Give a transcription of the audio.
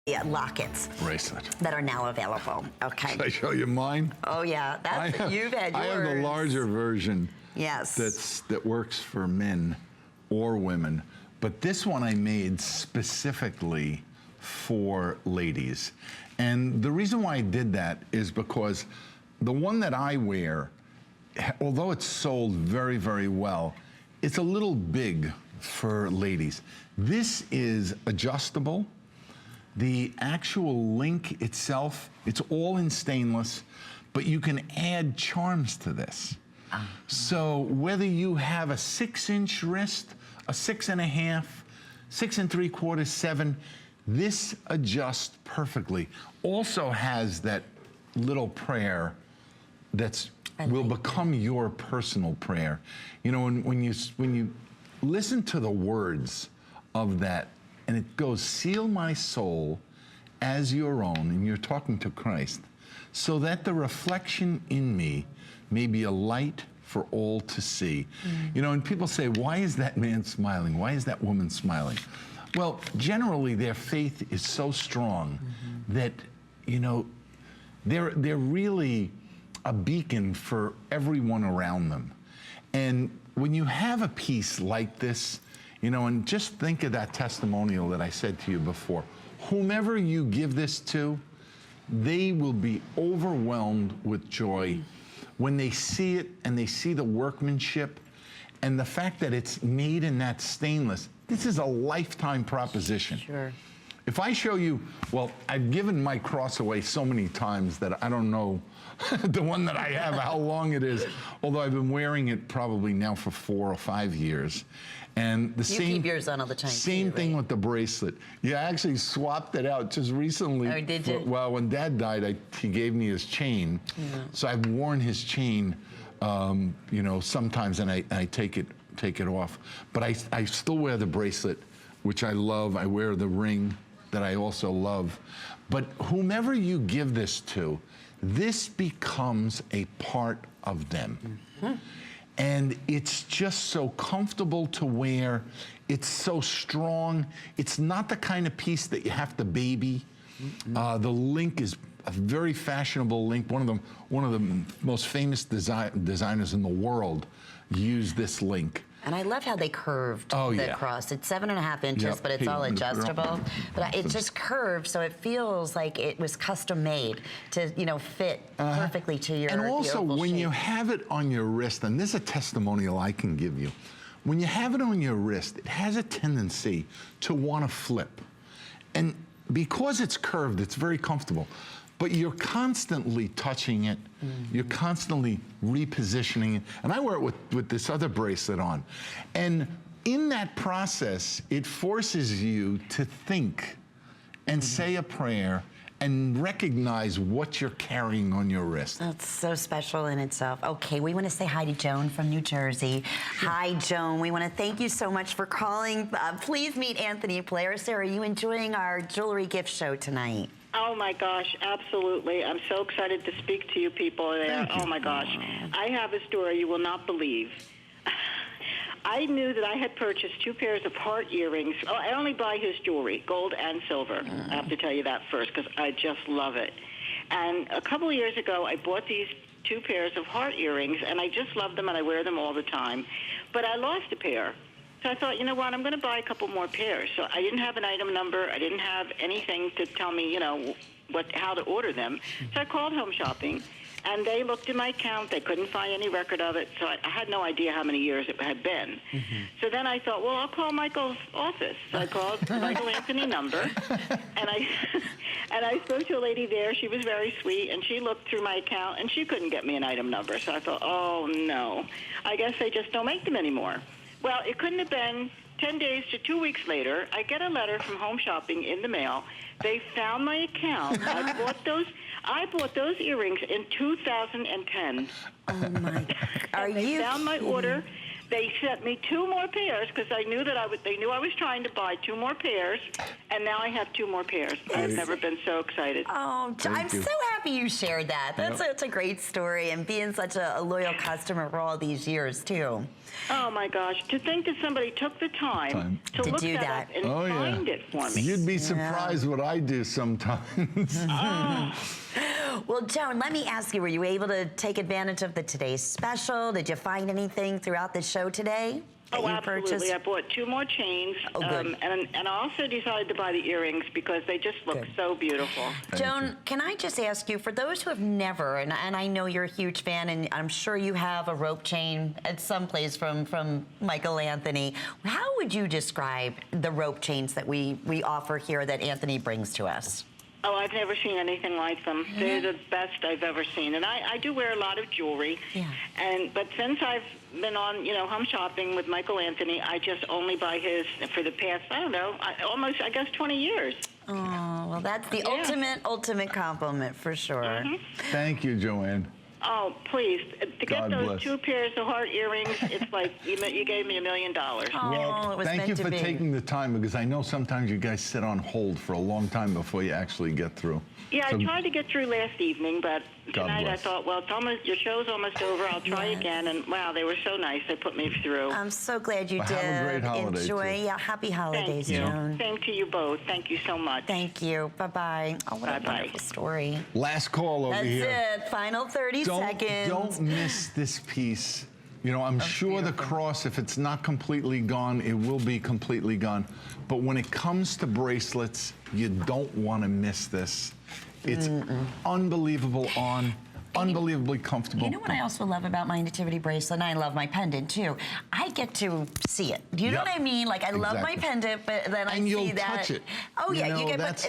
lockets. Bracelet. That are now available. Okay. Should I show you mine? Oh yeah, you've had yours. I have the larger version. Yes. That works for men or women, but this one I made specifically for ladies. And the reason why I did that is because the one that I wear, although it's sold very, very well, it's a little big for ladies. This is adjustable. The actual link itself, it's all in stainless, but you can add charms to this. So whether you have a 6-inch wrist, a 6.5, 6 3/4, 7, this adjusts perfectly. Also has that little prayer that's will become your personal prayer. You know, when you listen to the words of that, and it goes, seal my soul as your own, and you're talking to Christ, so that the reflection in me may be a light for all to see. You know, and people say, why is that man smiling? Why is that woman smiling? Well, generally their faith is so strong that, you know, they're really a beacon for everyone around them. And when you have a piece like this, you know, and just think of that testimonial that I said to you before, whomever you give this to, they will be overwhelmed with joy when they see it and they see the workmanship and the fact that it's made in that stainless. This is a lifetime proposition. Sure. If I show you, well, I've given my cross away so many times that I don't know the one that I have, how long it is, although I've been wearing it probably now for 4 or 5 years. And the you keep yours on all the time. Same thing with the bracelet. Yeah, I actually swapped it out just recently. Oh, did you? Well, when Dad died, he gave me his chain. So I've worn his chain, you know, sometimes, and I take it off. But I still wear the bracelet, which I love. I wear the ring that I also love. But whomever you give this to, this becomes a part of them. And it's just so comfortable to wear. It's so strong. It's not the kind of piece that you have to baby. The link is a very fashionable link. One of the most famous designers in the world used this link. And I love how they curved the cross. It's 7.5 inches, but it's all adjustable. But it's just curved, so it feels like it was custom made to, you know, fit perfectly to your And also, when you have it on your wrist, and this is a testimonial I can give you, when you have it on your wrist, it has a tendency to want to flip. And because it's curved, it's very comfortable. But you're constantly touching it. You're constantly repositioning it. And I wear it with this other bracelet on. And in that process, it forces you to think and say a prayer and recognize what you're carrying on your wrist. That's so special in itself. Okay, we want to say hi to Joan from New Jersey. Hi, Joan. We want to thank you so much for calling. Please meet Anthony Blair. Sarah, are you enjoying our jewelry gift show tonight? Oh my gosh, absolutely. I'm so excited to speak to you people there. Oh my gosh. I have a story you will not believe. I knew that I had purchased 2 pairs of heart earrings. Oh, I only buy his jewelry, gold and silver. I have to tell you that first because I just love it. And a couple of years ago, I bought these 2 pairs of heart earrings, and I just love them, and I wear them all the time. But I lost a pair. So I thought, you know what, I'm going to buy a couple more pairs. So I didn't have an item number. I didn't have anything to tell me, you know, how to order them. So I called Home Shopping, and they looked in my account. They couldn't find any record of it. So I had no idea how many years it had been. So then I thought, well, I'll call Michael's office. So I called the Michael Anthony number, and I spoke to a lady there. She was very sweet, and she looked through my account, and she couldn't get me an item number. So I thought, oh, no. I guess they just don't make them anymore. Well, it couldn't have been 10 days to 2 weeks later. I get a letter from Home Shopping in the mail. They found my account. I bought those earrings in 2010. Oh my! They found my order. They sent me 2 more pairs because I knew that they knew I was trying to buy 2 more pairs, and now I have 2 more pairs. I've never been so excited. Oh, I'm so happy happy you shared that. That's such a great story, and being such a loyal customer for all these years, too. Oh, my gosh. To think that somebody took the time to look do that up and find it for me. You'd be surprised what I do sometimes. Well, Joan, let me ask you, were you able to take advantage of the Today's Special? Did you find anything throughout the show today? Oh, absolutely. I bought 2 more chains, and I also decided to buy the earrings because they just look so beautiful. Joan, can I just ask you, for those who have never, and I know you're a huge fan, and I'm sure you have a rope chain at some place from Michael Anthony, how would you describe the rope chains that we offer here that Anthony brings to us? Oh, I've never seen anything like them. They're the best I've ever seen. And I do wear a lot of jewelry. Yeah. But since I've been on, home shopping with Michael Anthony, I just only buy his for the past, I don't know, almost, I guess, 20 years. Oh, well, that's the ultimate compliment for sure. Thank you, Joanne. Oh, please. To get God those bless. 2 pairs of heart earrings, it's like you gave me $1 million. Oh, it was Thank you meant to for be. taking the time, because I know sometimes you guys sit on hold for a long time before you actually get through. Yeah, I tried to get through last evening, but tonight I bless. thought, well, your show's almost over. I'll try again. And wow, they were so nice. They put me through. I'm so glad you Well, did. have a great holiday, Enjoy. too. Yeah, happy holidays, Thank you. Joan. Same to you both. Thank you so much. Thank you. Bye-bye. Oh, what a Bye-bye. wonderful story. Last call over That's here. it. Final 30 seconds. Don't miss this piece. I'm sure the cross, if it's not completely gone, it will be completely gone. But when it comes to bracelets, you don't want to miss this. It's unbelievable unbelievably comfortable. You know what I also love about my Nativity bracelet, and I love my pendant too? I get to see it. Do you know what I mean? Like, I love my pendant, but then I see that. And you'll touch it. Oh, yeah. You get, that's